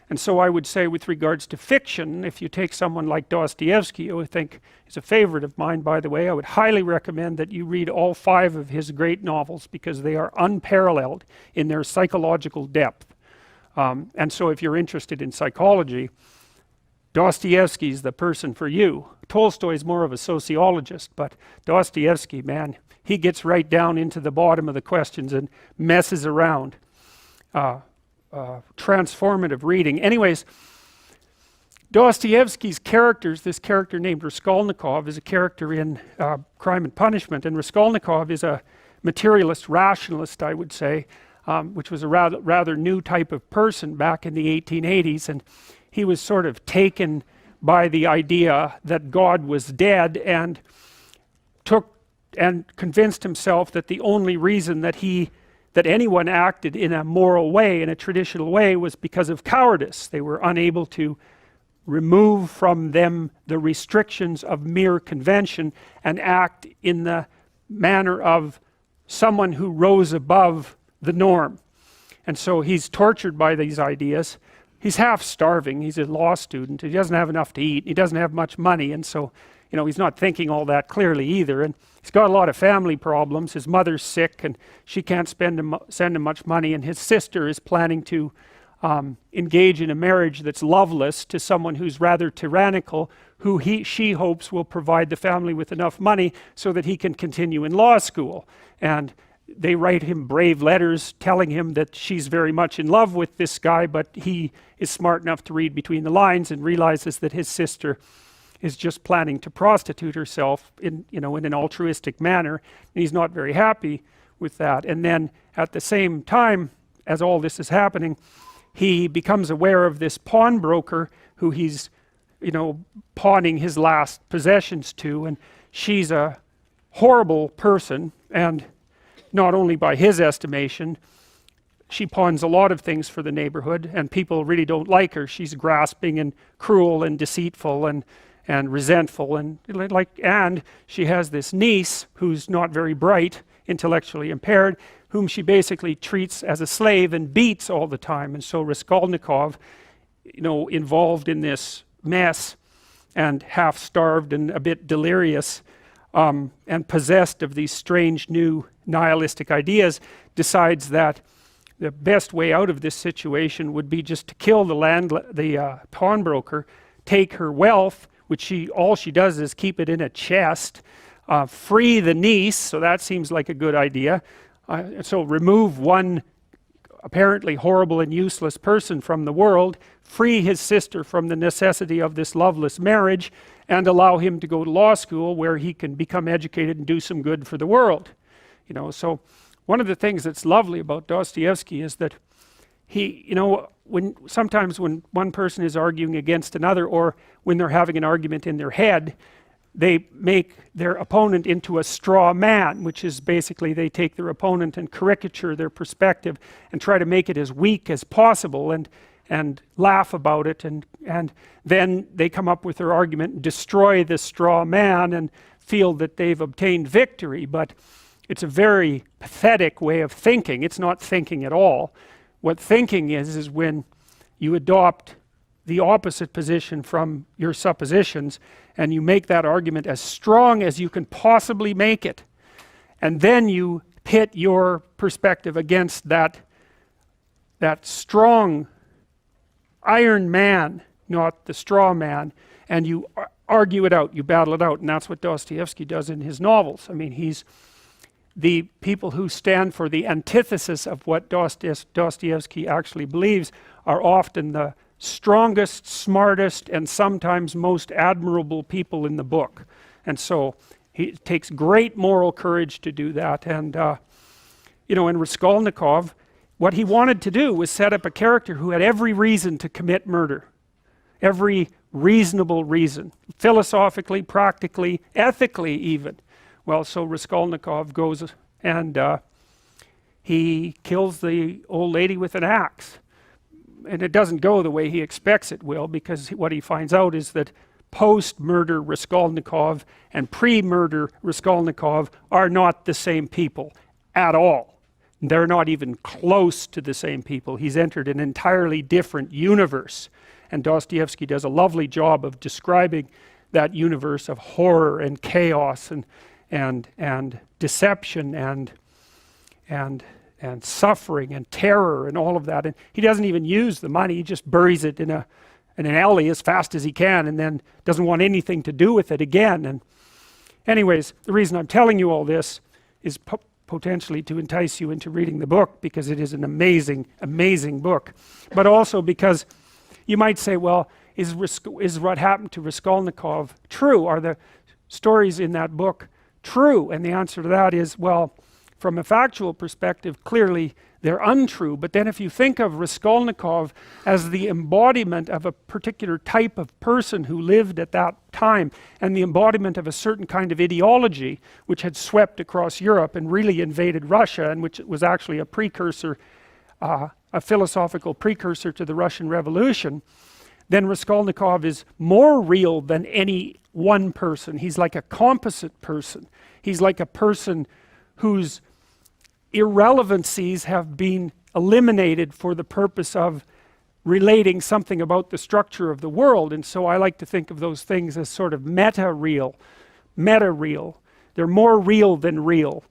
And so I would say with regards to fiction, if you take someone like Dostoyevsky, who I think is a favorite of mine, by the way, I would highly recommend that you read all 5 of his great novels, because they are unparalleled in their psychological depth. And so if you're interested in psychology, Dostoyevsky is the person for you. Tolstoy is more of a sociologist, but Dostoyevsky, man, he gets right down into the bottom of the questions and messes around. Transformative reading. Anyways, Dostoyevsky's characters, this character named Raskolnikov is a character in Crime and Punishment, and Raskolnikov is a materialist rationalist, I would say, which was a rather new type of person back in the 1880s, and he was sort of taken by the idea that God was dead, and convinced himself that the only reason that anyone acted in a moral way, in a traditional way, was because of cowardice. They were unable to remove from them the restrictions of mere convention and act in the manner of someone who rose above the norm. And so he's tortured by these ideas. He's half starving. He's a law student. He doesn't have enough to eat. He doesn't have much money, and so he's not thinking all that clearly either. And he's got a lot of family problems. His mother's sick, and she can't send him much money. And his sister is planning to engage in a marriage that's loveless to someone who's rather tyrannical, who she hopes will provide the family with enough money so that he can continue in law school. And they write him brave letters telling him that she's very much in love with this guy, but he is smart enough to read between the lines and realizes that his sister is just planning to prostitute herself in an altruistic manner, and he's not very happy with that. And then at the same time as all this is happening, he becomes aware of this pawnbroker who he's pawning his last possessions to, and she's a horrible person, and not only by his estimation, she pawns a lot of things for the neighborhood, and people really don't like her. She's grasping and cruel and deceitful and resentful, and she has this niece who's not very bright, intellectually impaired, whom she basically treats as a slave and beats all the time. And so Raskolnikov, involved in this mess and half starved and a bit delirious, and possessed of these strange new nihilistic ideas, decides that the best way out of this situation would be just to kill the pawnbroker, take her wealth, which all she does is keep it in a chest, free the niece, so that seems like a good idea. So remove one apparently horrible and useless person from the world, free his sister from the necessity of this loveless marriage, and allow him to go to law school where he can become educated and do some good for the world. So one of the things that's lovely about Dostoyevsky is that he, sometimes when one person is arguing against another, or when they're having an argument in their head, they make their opponent into a straw man, which is basically they take their opponent and caricature their perspective and try to make it as weak as possible and laugh about it, and then they come up with their argument and destroy the straw man and feel that they've obtained victory. But it's a very pathetic way of thinking. It's not thinking at all. What thinking is when you adopt the opposite position from your suppositions, and you make that argument as strong as you can possibly make it, and then you pit your perspective against that strong iron man, not the straw man, and you argue it out, you battle it out. And that's what Dostoyevsky does in his novels. I mean, he's the people who stand for the antithesis of what Dostoyevsky actually believes are often the strongest, smartest, and sometimes most admirable people in the book. And so it takes great moral courage to do that. And in Raskolnikov, what he wanted to do was set up a character who had every reason to commit murder, every reasonable reason, philosophically, practically, ethically even. Well, so Raskolnikov goes and he kills the old lady with an axe. And it doesn't go the way he expects it will, because what he finds out is that post-murder Raskolnikov and pre-murder Raskolnikov are not the same people at all. They're not even close to the same people. He's entered an entirely different universe. And Dostoyevsky does a lovely job of describing that universe of horror and chaos and deception and suffering and terror and all of that. And he doesn't even use the money, he just buries it in an alley as fast as he can, and then doesn't want anything to do with it again. And anyways, the reason I'm telling you all this is potentially to entice you into reading the book, because it is an amazing, amazing book. But also because you might say, well, is what happened to Raskolnikov true? Are the stories in that book true? And the answer to that is, well, from a factual perspective, clearly they're untrue. But then if you think of Raskolnikov as the embodiment of a particular type of person who lived at that time, and the embodiment of a certain kind of ideology which had swept across Europe and really invaded Russia, and which was actually a precursor, a philosophical precursor to the Russian Revolution, then Raskolnikov is more real than any one person. He's like a composite person. He's like a person whose irrelevancies have been eliminated for the purpose of relating something about the structure of the world. And so I like to think of those things as sort of meta-real. They're more real than real.